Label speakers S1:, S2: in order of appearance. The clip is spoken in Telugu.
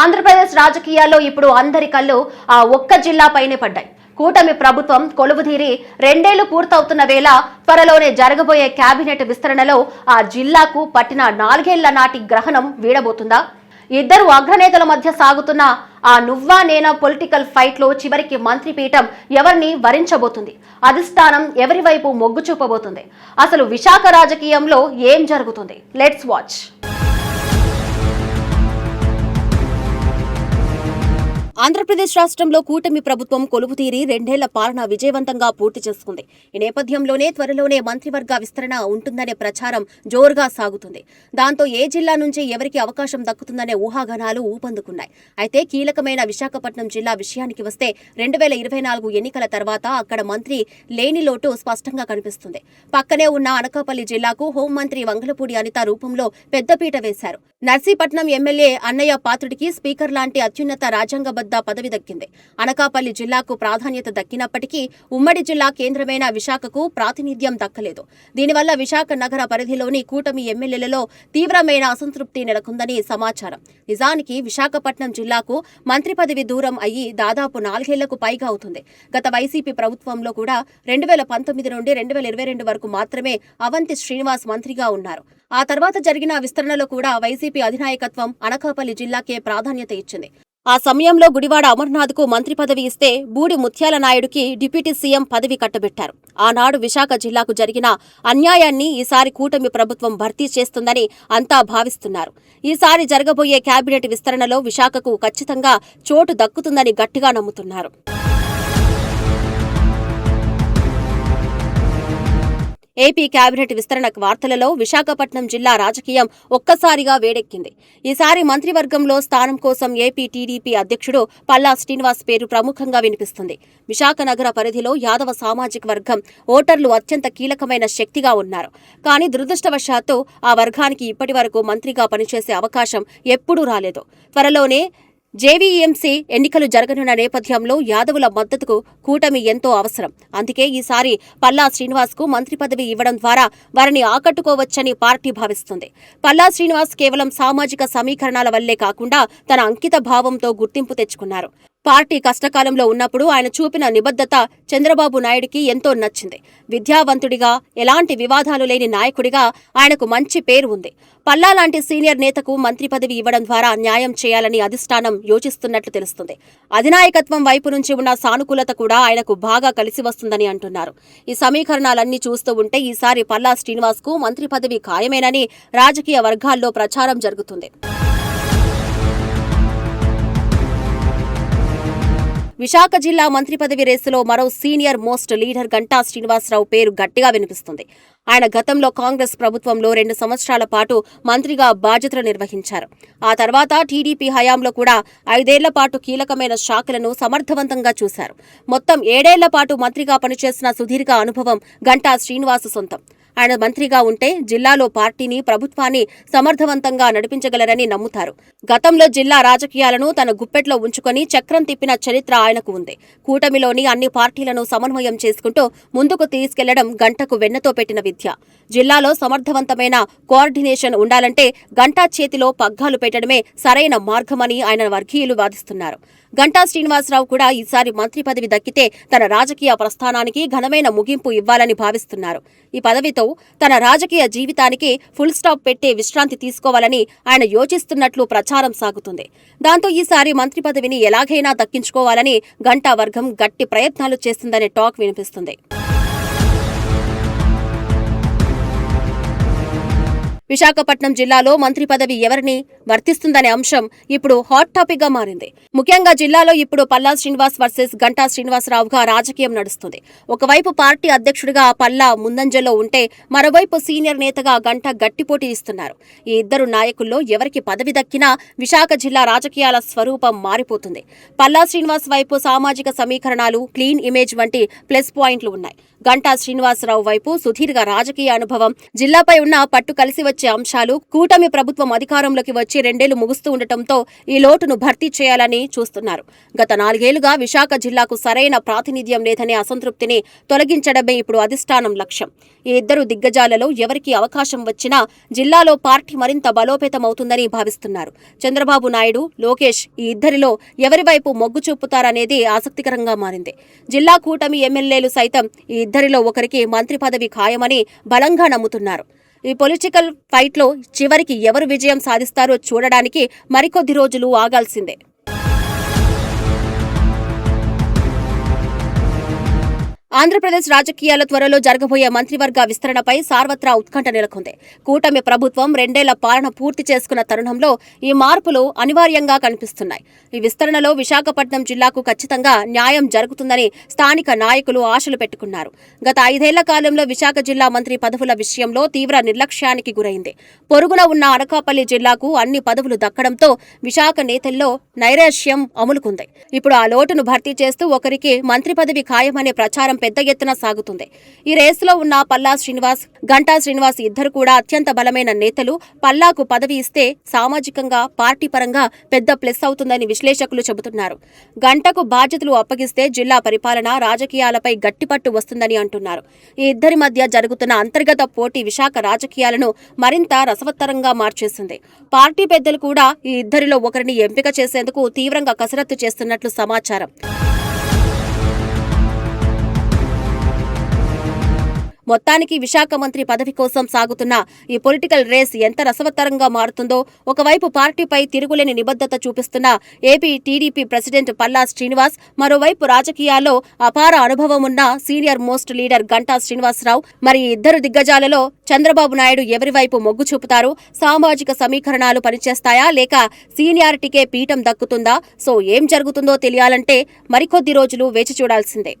S1: ఆంధ్రప్రదేశ్ రాజకీయాల్లో ఇప్పుడు అందరి కళ్ళు ఆ ఒక్క జిల్లాపైనే పడ్డాయి. కూటమి ప్రభుత్వం కొలువుదీరి 2 ఏళ్లు పూర్తవుతున్న వేళ త్వరలోనే జరగబోయే కేబినెట్ విస్తరణలో ఆ జిల్లాకు పట్టిన 4 ఏళ్ల నాటి గ్రహణం వీడబోతుందా? ఇద్దరు అగ్రనేతల మధ్య సాగుతున్న ఆ నువ్వా నేనా పొలిటికల్ ఫైట్ లో చివరికి మంత్రి పీఠం ఎవరిని వరించబోతుంది? అధిష్టానం ఎవరి వైపు మొగ్గు చూపబోతుంది? అసలు విశాఖ రాజకీయంలో ఏం జరుగుతుంది? Let's watch. ఆంధ్రప్రదేశ్ రాష్ట్రంలో కూటమి ప్రభుత్వం కొలువుతీరి 2 ఏళ్ల పాలన విజయవంతంగా పూర్తి చేసుకుంది. ఈ నేపథ్యంలోనే త్వరలోనే మంత్రివర్గ విస్తరణ ఉంటుందనే ప్రచారం జోరుగా సాగుతుంది. దాంతో ఏ జిల్లా నుంచి ఎవరికి అవకాశం దక్కుతుందనే ఊహాగానాలు ఊపందుకున్నాయి. అయితే కీలకమైన విశాఖపట్నం జిల్లా విషయానికి వస్తే 2024 ఎన్నికల తర్వాత అక్కడ మంత్రి లేని లోటు స్పష్టంగా కనిపిస్తుంది. పక్కనే ఉన్న అనకాపల్లి జిల్లాకు హోంమంత్రి వంగలపూడి అనిత రూపంలో పెద్దపీట వేశారు. నర్సీపట్నం ఎమ్మెల్యే అన్నయ్య పాత్రుడికి స్పీకర్ లాంటి అత్యున్నత రాజ్యాంగబద్ధ పదవి దక్కింది. అనకాపల్లి జిల్లాకు ప్రాధాన్యత దక్కినప్పటికీ ఉమ్మడి జిల్లా కేంద్రమైన విశాఖకు ప్రాతినిధ్యం దక్కలేదు. దీనివల్ల విశాఖ నగర పరిధిలోని కూటమి ఎమ్మెల్యేలలో తీవ్రమైన అసంతృప్తి నెలకొందని సమాచారం. నిజానికి విశాఖపట్నం జిల్లాకు మంత్రి పదవి దూరం అయ్యి దాదాపు 4 ఏళ్లకు పైగా అవుతుంది. గత వైసీపీ ప్రభుత్వంలో కూడా 2019 నుండి 2022 వరకు మాత్రమే అవంతి శ్రీనివాస్ మంత్రిగా ఉన్నారు. ఆ తర్వాత జరిగిన విస్తరణలో కూడా వైసీపీ అధినాయకత్వం అనకాపల్లి జిల్లాకే ప్రాధాన్యత ఇచ్చింది. ఆ సమయంలో గుడివాడ అమర్నాథ్ కు మంత్రి పదవి ఇస్తే బూడి ముత్యాల నాయుడుకి డిప్యూటీ సీఎం పదవి కట్టబెట్టారు. ఆనాడు విశాఖ జిల్లాకు జరిగిన అన్యాయాన్ని ఈసారి కూటమి ప్రభుత్వం భర్తీ చేస్తుందని అంతా భావిస్తున్నారు. ఈసారి జరగబోయే కేబినెట్ విస్తరణలో విశాఖకు ఖచ్చితంగా చోటు దక్కుతుందని గట్టిగా నమ్ముతున్నారు. ఏపీ కేబినెట్ విస్తరణ వార్తలలో విశాఖపట్నం జిల్లా రాజకీయం ఒక్కసారిగా వేడెక్కింది. ఈసారి మంత్రివర్గంలో స్థానం కోసం ఏపీ టీడీపీ అధ్యక్షుడు పల్లా శ్రీనివాస్ పేరు ప్రముఖంగా వినిపిస్తుంది. విశాఖ నగర పరిధిలో యాదవ సామాజిక వర్గం ఓటర్లు అత్యంత కీలకమైన శక్తిగా ఉన్నారు. కానీ దురదృష్టవశాత్తు ఆ వర్గానికి ఇప్పటి వరకు మంత్రిగా పనిచేసే అవకాశం ఎప్పుడూ రాలేదు. త్వరలోనే జేవీఎంసీ ఎన్నికలు జరగనున్న నేపథ్యంలో యాదవుల మద్దతుకు కూటమి ఎంతో అవసరం. అందుకే ఈసారి పల్లా శ్రీనివాస్ కు మంత్రి పదవి ఇవ్వడం ద్వారా వారిని ఆకట్టుకోవచ్చని పార్టీ భావిస్తుంది. పల్లా శ్రీనివాస్ కేవలం సామాజిక సమీకరణాల వల్లే కాకుండా తన అంకిత భావంతో గుర్తింపు తెచ్చుకున్నారు. పార్టీ కష్టకాలంలో ఉన్నప్పుడు ఆయన చూపిన నిబద్ధత చంద్రబాబు నాయుడికి ఎంతో నచ్చింది. విద్యావంతుడిగా, ఎలాంటి వివాదాలు లేని నాయకుడిగా ఆయనకు మంచి పేరు ఉంది. పల్లా లాంటి సీనియర్ నేతకు మంత్రి పదవి ఇవ్వడం ద్వారా న్యాయం చేయాలని అధిష్టానం యోచిస్తున్నట్లు తెలుస్తుంది. అధినాయకత్వం వైపు నుంచి ఉన్న సానుకూలత కూడా ఆయనకు బాగా కలిసి వస్తుందని అంటున్నారు. ఈ సమీకరణాలన్నీ చూస్తూ ఉంటే ఈసారి పల్లా శ్రీనివాస్ కు మంత్రి పదవి ఖాయమేనని రాజకీయ వర్గాల్లో ప్రచారం జరుగుతుంది. విశాఖ జిల్లా మంత్రి పదవి రేసులో మరో senior most leader Ganta Srinivasa Rao పేరు గట్టిగా వినిపిస్తుంది. ఆయన గతంలో కాంగ్రెస్ ప్రభుత్వంలో 2 సంవత్సరాల పాటు మంత్రిగా బాధ్యతలు నిర్వహించారు. ఆ తర్వాత టీడీపీ హయాంలో కూడా 5 ఏళ్ల పాటు కీలకమైన శాఖలను సమర్థవంతంగా చూశారు. మొత్తం 7 ఏళ్ల పాటు మంత్రిగా పనిచేసిన సుదీర్ఘ అనుభవం గంటా శ్రీనివాస్ సొంతం. ఆయన మంత్రిగా ఉంటే జిల్లాలో పార్టీని, ప్రభుత్వాన్ని సమర్థవంతంగా నడిపించగలరని నమ్ముతారు. గతంలో జిల్లా రాజకీయాలను తన గుప్పెట్లో ఉంచుకొని చక్రం తిప్పిన చరిత్ర ఆయనకు ఉంది. కూటమిలోని అన్ని పార్టీలను సమన్వయం చేసుకుంటూ ముందుకు తీసుకెళ్లడం గంటకు వెన్నతో పెట్టిన విద్య. జిల్లాలో సమర్థవంతమైన కోఆర్డినేషన్ ఉండాలంటే గంటా చేతిలో పగ్గాలు పెట్టడమే సరైన మార్గమని ఆయన వర్గీయులు వాదిస్తున్నారు. గంటా శ్రీనివాసరావు కూడా ఈసారి మంత్రి పదవి దక్కితే తన రాజకీయ ప్రస్థానానికి ఘనమైన ముగింపు ఇవ్వాలని భావిస్తున్నారు. ఈ పదవితో తన రాజకీయ జీవితానికి ఫుల్ స్టాప్ పెట్టే విశ్రాంతి తీసుకోవాలని ఆయన యోచిస్తున్నట్లు ప్రచారం సాగుతుంది. దాంతో ఈసారి మంత్రి పదవిని ఎలాగైనా దక్కించుకోవాలని గంటా వర్గం గట్టి ప్రయత్నాలు చేస్తుందనే టాక్ వినిపిస్తుంది. విశాఖపట్నం జిల్లాలో మంత్రి పదవి ఎవరిని వర్తిస్తుందనే అంశం ఇప్పుడు హాట్ టాపిక్ గా మారింది. ముఖ్యంగా జిల్లాలో ఇప్పుడు పల్లా శ్రీనివాస్ వర్సెస్ గంటా శ్రీనివాసరావుగా రాజకీయం నడుస్తుంది. ఒకవైపు పార్టీ అధ్యక్షుడిగా పల్లా ముందంజలో ఉంటే మరోవైపు సీనియర్ నేతగా గంటా గట్టిపోటీ ఇస్తున్నారు. ఈ ఇద్దరు నాయకుల్లో ఎవరికి పదవి దక్కినా విశాఖ జిల్లా రాజకీయాల స్వరూపం మారిపోతుంది. పల్లా శ్రీనివాస్ వైపు సామాజిక సమీకరణాలు, క్లీన్ ఇమేజ్ వంటి ప్లస్ పాయింట్లు ఉన్నాయి. గంటా శ్రీనివాసరావు వైపు సుదీర్ఘ రాజకీయ అనుభవం, జిల్లాపై ఉన్న పట్టు కలిసి వచ్చే అంశాలు, కూటమి ప్రభుత్వం అధికారంలోకి వచ్చి 2 ఏళ్లు ముగుస్తూ ఉండటంతో ఈ లోటును భర్తీ చేయాలని చూస్తున్నారు. గత 4 ఏళ్లుగా విశాఖ జిల్లాకు సరైన ప్రాతినిధ్యం లేదనే అసంతృప్తిని తొలగించడమే ఇప్పుడు అధిష్టానం లక్ష్యం. ఈ ఇద్దరు దిగ్గజాలలో ఎవరికి అవకాశం వచ్చినా జిల్లాలో పార్టీ మరింత బలోపేతమవుతుందని భావిస్తున్నారు. చంద్రబాబు నాయుడు, లోకేష్ ఈ ఇద్దరిలో ఎవరి వైపు మొగ్గు చూపుతారనేది ఆసక్తికరంగా మారింది. జిల్లా కూటమి ఎమ్మెల్యేలు సైతం ఈ ఇద్దరిలో ఒకరికి మంత్రి పదవి ఖాయమని బలంగా నమ్ముతున్నారు. ఈ పొలిటికల్ ఫైట్లో చివరికి ఎవరు విజయం సాధిస్తారో చూడడానికి మరికొద్ది రోజులు ఆగాల్సిందే. ఆంధ్రప్రదేశ్ రాజకీయాల త్వరలో జరగబోయే మంత్రివర్గ విస్తరణపై సార్వత్రా ఉత్కంఠ నెలకొంది. కూటమి ప్రభుత్వం 2 ఏళ్ల పాలన పూర్తి చేసుకున్న తరుణంలో ఈ మార్పులు అనివార్యంగా కనిపిస్తున్నాయి. ఈ విస్తరణలో విశాఖపట్నం జిల్లాకు ఖచ్చితంగా న్యాయం జరుగుతుందని స్థానిక నాయకులు ఆశలు పెట్టుకున్నారు. గత 5 ఏళ్ల కాలంలో విశాఖ జిల్లా మంత్రి పదవుల విషయంలో తీవ్ర నిర్లక్ష్యానికి గురైంది. పొరుగున ఉన్న అనకాపల్లి జిల్లాకు అన్ని పదవులు దక్కడంతో విశాఖ నేతల్లో నైరాశ్యం అములుకుంది. ఇప్పుడు ఆ లోటును భర్తీ చేస్తూ ఒకరికి మంత్రి పదవి ఖాయమనే ప్రచారం పెద్ద ఎత్తున సాగుతుంది. ఈ రేసులో ఉన్న పల్లా శ్రీనివాస్, గంటా శ్రీనివాస్ ఇద్దరు కూడా అత్యంత బలమైన నేతలు. పల్లాకు పదవి ఇస్తే సామాజికంగా, పార్టీ పరంగా పెద్ద ప్లస్ అవుతుందని విశ్లేషకులు చెబుతున్నారు. గంటకు బాధ్యతలు అప్పగిస్తే జిల్లా పరిపాలన, రాజకీయాలపై గట్టిపట్టు వస్తుందని అంటున్నారు. ఈ ఇద్దరి మధ్య జరుగుతున్న అంతర్గత పోటీ విశాఖ రాజకీయాలను మరింత రసవత్తరంగా మార్చేసింది. పార్టీ పెద్దలు కూడా ఈ ఇద్దరిలో ఒకరిని ఎంపిక చేసేందుకు తీవ్రంగా కసరత్తు చేస్తున్నట్లు సమాచారం. మొత్తానికి విశాఖ మంత్రి పదవి కోసం సాగుతున్న ఈ పొలిటికల్ రేస్ ఎంత రసవత్తరంగా మారుతుందో, ఒకవైపు పార్టీపై తిరుగులేని నిబద్ధత చూపిస్తున్న ఏపీ టీడీపీ ప్రెసిడెంట్ పల్లా శ్రీనివాస్, మరోవైపు రాజకీయాల్లో అపార అనుభవం ఉన్న senior most leader Ganta Srinivasa Rao. మరి ఈ ఇద్దరు దిగ్గజాలలో చంద్రబాబు నాయుడు ఎవరి వైపు మొగ్గు చూపుతారు? సామాజిక సమీకరణాలు పనిచేస్తాయా లేక సీనియారిటీకే పీఠం దక్కుతుందా? సో ఏం జరుగుతుందో తెలియాలంటే మరికొద్ది రోజులు వేచి చూడాల్సిందే.